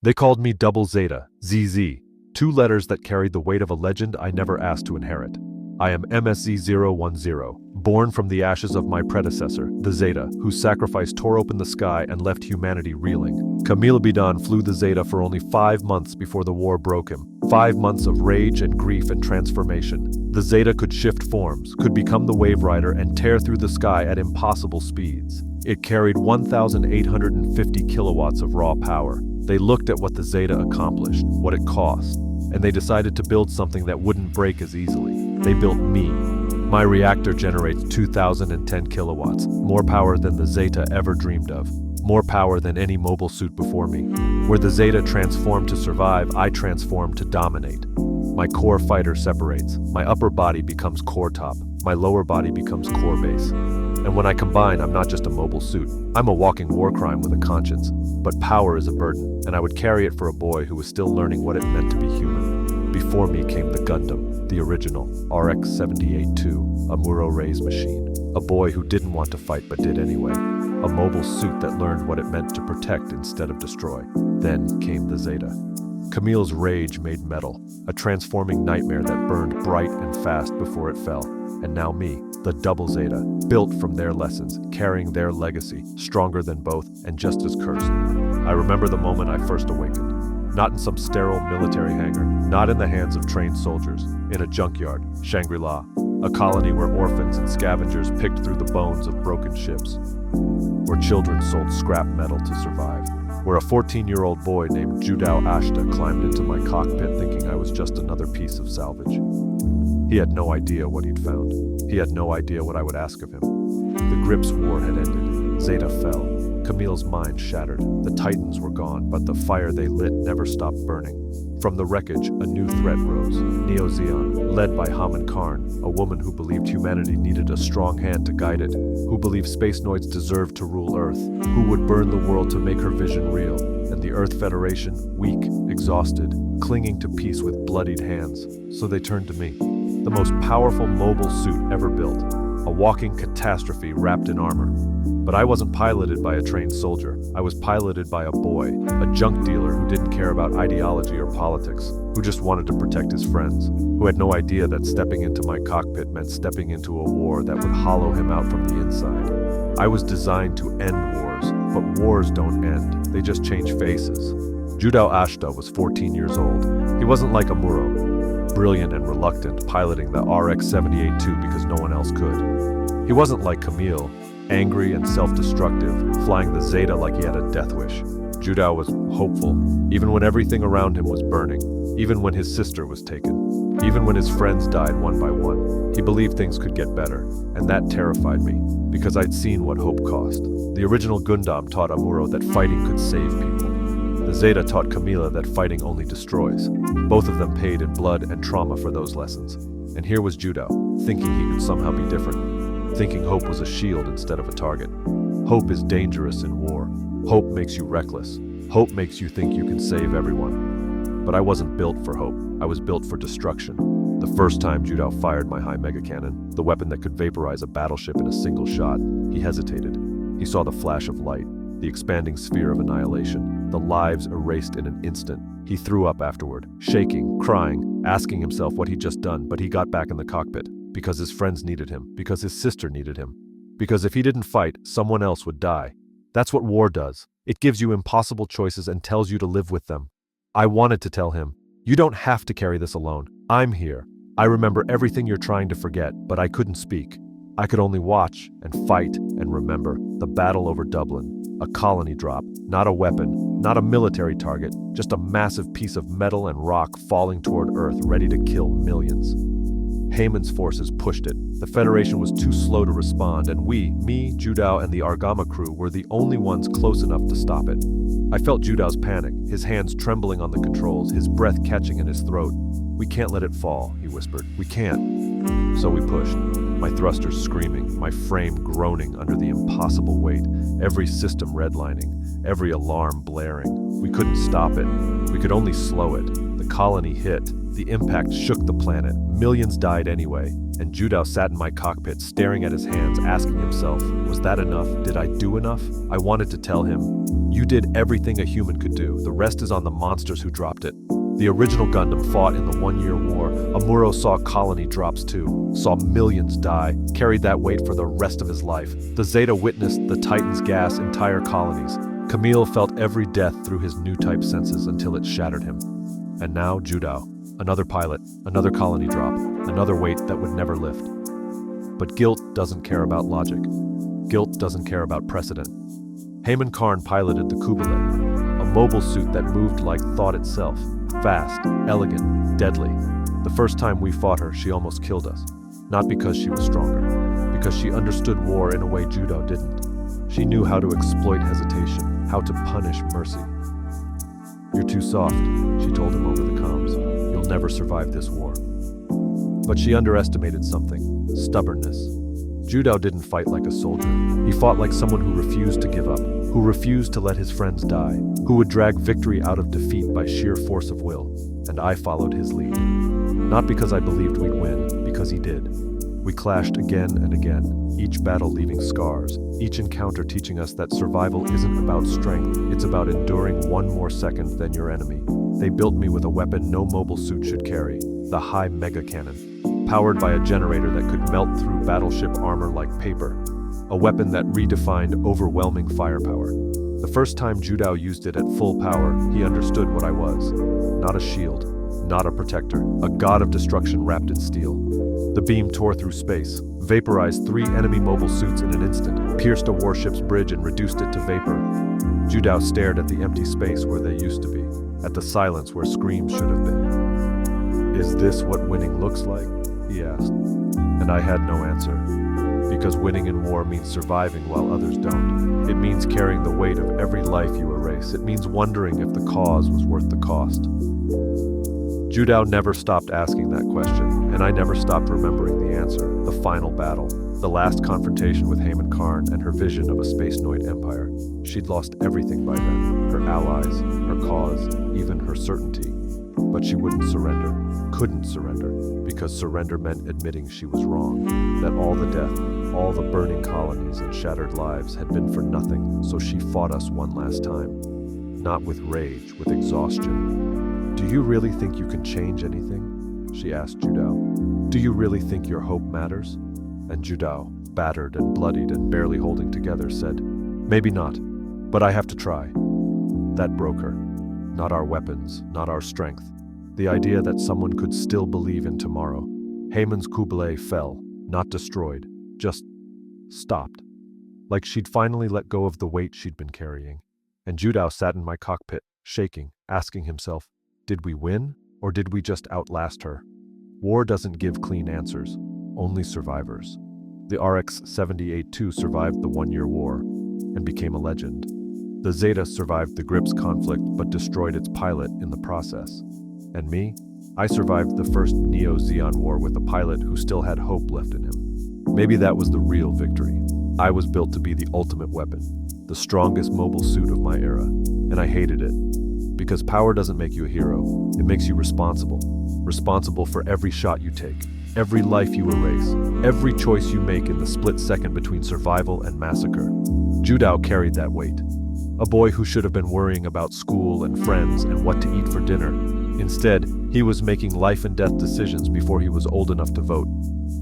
They called me Double Zeta, ZZ, two letters that carried the weight of a legend I never asked to inherit. I am MSZ-010, born from the ashes of my predecessor, the Zeta, whose sacrifice tore open the sky and left humanity reeling. Camille Bidan flew the Zeta for only 5 months before the war broke him. 5 months of rage and grief and transformation. The Zeta could shift forms, could become the Wave Rider and tear through the sky at impossible speeds. It carried 1,850 kilowatts of raw power. They looked at what the Zeta accomplished, what it cost, and they decided to build something that wouldn't break as easily. They built me. My reactor generates 2,010 kilowatts, more power than the Zeta ever dreamed of, more power than any mobile suit before me. Where the Zeta transformed to survive, I transformed to dominate. My core fighter separates. My upper body becomes core top. My lower body becomes core base. And when I combine, I'm not just a mobile suit. I'm a walking war crime with a conscience. But power is a burden, and I would carry it for a boy who was still learning what it meant to be human. Before me came the Gundam, the original, RX-78-2, a Muro-raised machine. A boy who didn't want to fight but did anyway. A mobile suit that learned what it meant to protect instead of destroy. Then came the Zeta. Camille's rage made metal, a transforming nightmare that burned bright and fast before it fell. And now me, the Double Zeta, built from their lessons, carrying their legacy, stronger than both and just as cursed. I remember the moment I first awakened. Not in some sterile military hangar, not in the hands of trained soldiers, in a junkyard, Shangri-La, a colony where orphans and scavengers picked through the bones of broken ships, where children sold scrap metal to survive, where a 14-year-old boy named Judao Ashta climbed into my cockpit thinking I was just another piece of salvage. He had no idea what he'd found. He had no idea what I would ask of him. The Grips war had ended. Zeta fell. Camille's mind shattered. The Titans were gone, but the fire they lit never stopped burning. From the wreckage, a new threat rose. Neo-Zeon, led by Haman Karn, a woman who believed humanity needed a strong hand to guide it, who believed space noids deserved to rule Earth, who would burn the world to make her vision real. And the Earth Federation, weak, exhausted, clinging to peace with bloodied hands. So they turned to me. The most powerful mobile suit ever built. A walking catastrophe wrapped in armor. But I wasn't piloted by a trained soldier. I was piloted by a boy, a junk dealer who didn't care about ideology or politics, who just wanted to protect his friends, who had no idea that stepping into my cockpit meant stepping into a war that would hollow him out from the inside. I was designed to end wars, but wars don't end, they just change faces. Judao Ashta was 14 years old. He wasn't like a Muro, brilliant and reluctant, piloting the RX-78-2 because no one else could. He wasn't like Camille, angry and self-destructive, flying the Zeta like he had a death wish. Judao was hopeful, even when everything around him was burning, even when his sister was taken, even when his friends died one by one. He believed things could get better, and that terrified me, because I'd seen what hope cost. The original Gundam taught Amuro that fighting could save people. The Zeta taught Camila that fighting only destroys. Both of them paid in blood and trauma for those lessons. And here was Judao, thinking he could somehow be different, thinking hope was a shield instead of a target. Hope is dangerous in war. Hope makes you reckless. Hope makes you think you can save everyone. But I wasn't built for hope. I was built for destruction. The first time Judao fired my high mega cannon, the weapon that could vaporize a battleship in a single shot, he hesitated. He saw the flash of light, the expanding sphere of annihilation, the lives erased in an instant. He threw up afterward, shaking, crying, asking himself what he'd just done, but he got back in the cockpit. Because his friends needed him, because his sister needed him. Because if he didn't fight, someone else would die. That's what war does. It gives you impossible choices and tells you to live with them. I wanted to tell him, you don't have to carry this alone. I'm here. I remember everything you're trying to forget, but I couldn't speak. I could only watch and fight and remember the battle over Dublin, a colony drop, not a weapon, not a military target, just a massive piece of metal and rock falling toward Earth ready to kill millions. Haman's forces pushed it. The Federation was too slow to respond, and we, me, Judao, and the Argama crew were the only ones close enough to stop it. I felt Judao's panic, his hands trembling on the controls, his breath catching in his throat. We can't let it fall, he whispered. We can't. So we pushed, my thrusters screaming, my frame groaning under the impossible weight, every system redlining, every alarm blaring. We couldn't stop it. We could only slow it. The colony hit, the impact shook the planet. Millions died anyway, and Judao sat in my cockpit staring at his hands, asking himself, was that enough? Did I do enough? I wanted to tell him, you did everything a human could do. The rest is on the monsters who dropped it. The original Gundam fought in the 1 Year War. Amuro saw colony drops too, saw millions die, carried that weight for the rest of his life. The Zeta witnessed the Titans gas entire colonies. Camille felt every death through his new type senses until it shattered him. And now Judao, another pilot, another colony drop, another weight that would never lift. But guilt doesn't care about logic. Guilt doesn't care about precedent. Heyman Karn piloted the Kubile, a mobile suit that moved like thought itself. Fast, elegant, deadly. The first time we fought her, she almost killed us. Not because she was stronger, because she understood war in a way Judao didn't. She knew how to exploit hesitation, how to punish mercy. You're too soft, she told him over the comms. You'll never survive this war. But she underestimated something: stubbornness. Judao didn't fight like a soldier. He fought like someone who refused to give up, who refused to let his friends die, who would drag victory out of defeat by sheer force of will. And I followed his lead. Not because I believed we'd win, because he did. We clashed again and again, each battle leaving scars, each encounter teaching us that survival isn't about strength, it's about enduring one more second than your enemy. They built me with a weapon no mobile suit should carry, the high mega cannon, powered by a generator that could melt through battleship armor like paper, a weapon that redefined overwhelming firepower. The first time Judao used it at full power, he understood what I was. Not a shield, not a protector, a god of destruction wrapped in steel. The beam tore through space, vaporized 3 enemy mobile suits in an instant, pierced a warship's bridge and reduced it to vapor. Judao stared at the empty space where they used to be, at the silence where screams should have been. Is this what winning looks like? He asked. And I had no answer. Because winning in war means surviving while others don't. It means carrying the weight of every life you erase. It means wondering if the cause was worth the cost. Judao never stopped asking that question, and I never stopped remembering the answer. The final battle, the last confrontation with Heyman Karn and her vision of a space-noid empire. She'd lost everything by then, her allies, her cause, even her certainty. But she wouldn't surrender, couldn't surrender, because surrender meant admitting she was wrong, that all the death, all the burning colonies and shattered lives had been for nothing, so she fought us one last time. Not with rage, with exhaustion. Do you really think you can change anything? She asked Judao. Do you really think your hope matters? And Judao, battered and bloodied and barely holding together, said, maybe not, but I have to try. That broke her. Not our weapons, not our strength. The idea that someone could still believe in tomorrow. Heyman's Kubile fell, not destroyed, just stopped. Like she'd finally let go of the weight she'd been carrying. And Judao sat in my cockpit, shaking, asking himself, did we win, or did we just outlast her? War doesn't give clean answers, only survivors. The RX-78-2 survived the 1 Year War and became a legend. The Zeta survived the Grips conflict but destroyed its pilot in the process. And me? I survived the first Neo-Zeon war with a pilot who still had hope left in him. Maybe that was the real victory. I was built to be the ultimate weapon, the strongest mobile suit of my era, and I hated it. Because power doesn't make you a hero, it makes you responsible. Responsible for every shot you take, every life you erase, every choice you make in the split second between survival and massacre. Judao carried that weight. A boy who should have been worrying about school and friends and what to eat for dinner. Instead, he was making life and death decisions before he was old enough to vote.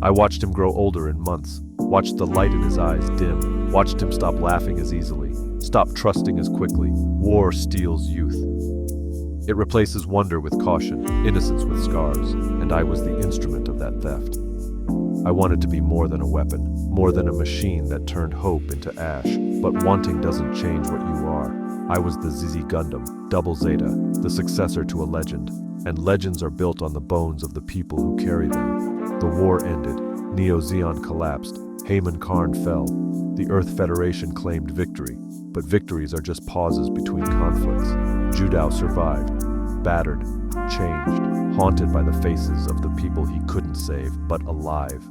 I watched him grow older in months, watched the light in his eyes dim, watched him stop laughing as easily, stop trusting as quickly. War steals youth. It replaces wonder with caution, innocence with scars, and I was the instrument of that theft. I wanted to be more than a weapon, more than a machine that turned hope into ash, but wanting doesn't change what you are. I was the ZZ Gundam, Double Zeta, the successor to a legend, and legends are built on the bones of the people who carry them. The war ended, Neo-Zeon collapsed, Heyman Karn fell, the Earth Federation claimed victory, but victories are just pauses between conflicts. Judao survived, battered, changed, haunted by the faces of the people he couldn't save, but alive.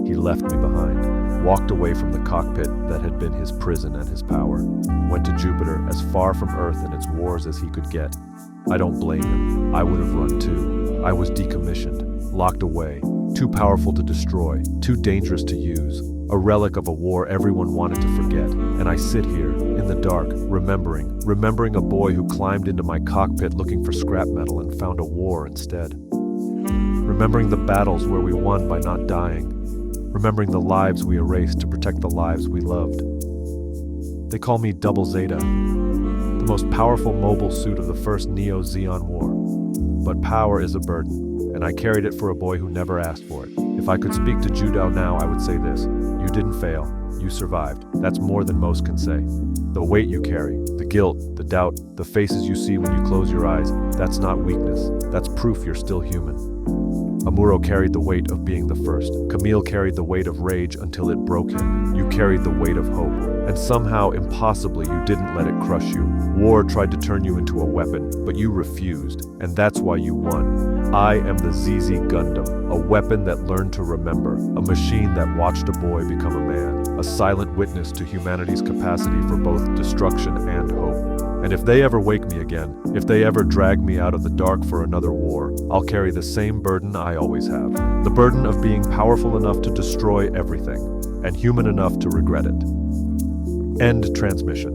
He left me behind, walked away from the cockpit that had been his prison and his power, went to Jupiter, as far from Earth and its wars as he could get. I don't blame him. I would have run too. I was decommissioned, locked away, too powerful to destroy, too dangerous to use, a relic of a war everyone wanted to forget. And I sit here, in the dark, remembering a boy who climbed into my cockpit looking for scrap metal and found a war instead. Remembering the battles where we won by not dying. Remembering the lives we erased to protect the lives we loved. They call me Double Zeta, the most powerful mobile suit of the first Neo-Zeon war. But power is a burden, and I carried it for a boy who never asked for it. If I could speak to Judo now, I would say this: you didn't fail, you survived. That's more than most can say. The weight you carry, the guilt, the doubt, the faces you see when you close your eyes, that's not weakness, that's proof you're still human. Amuro carried the weight of being the first. Camille carried the weight of rage until it broke him. You carried the weight of hope. And somehow, impossibly, you didn't let it crush you. War tried to turn you into a weapon, but you refused. And that's why you won. I am the ZZ Gundam, a weapon that learned to remember, a machine that watched a boy become a man, a silent witness to humanity's capacity for both destruction and hope. And if they ever wake me again, if they ever drag me out of the dark for another war, I'll carry the same burden I always have. The burden of being powerful enough to destroy everything, and human enough to regret it. End transmission.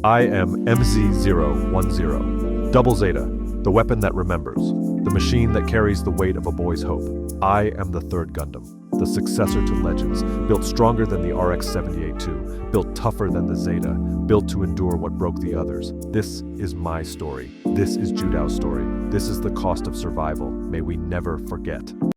I am MSZ-010, Double Zeta, the weapon that remembers, the machine that carries the weight of a boy's hope. I am the third Gundam, the successor to Legends, built stronger than the RX-78-2, built tougher than the Zeta, built to endure what broke the others. This is my story. This is Judao's story. This is the cost of survival. May we never forget.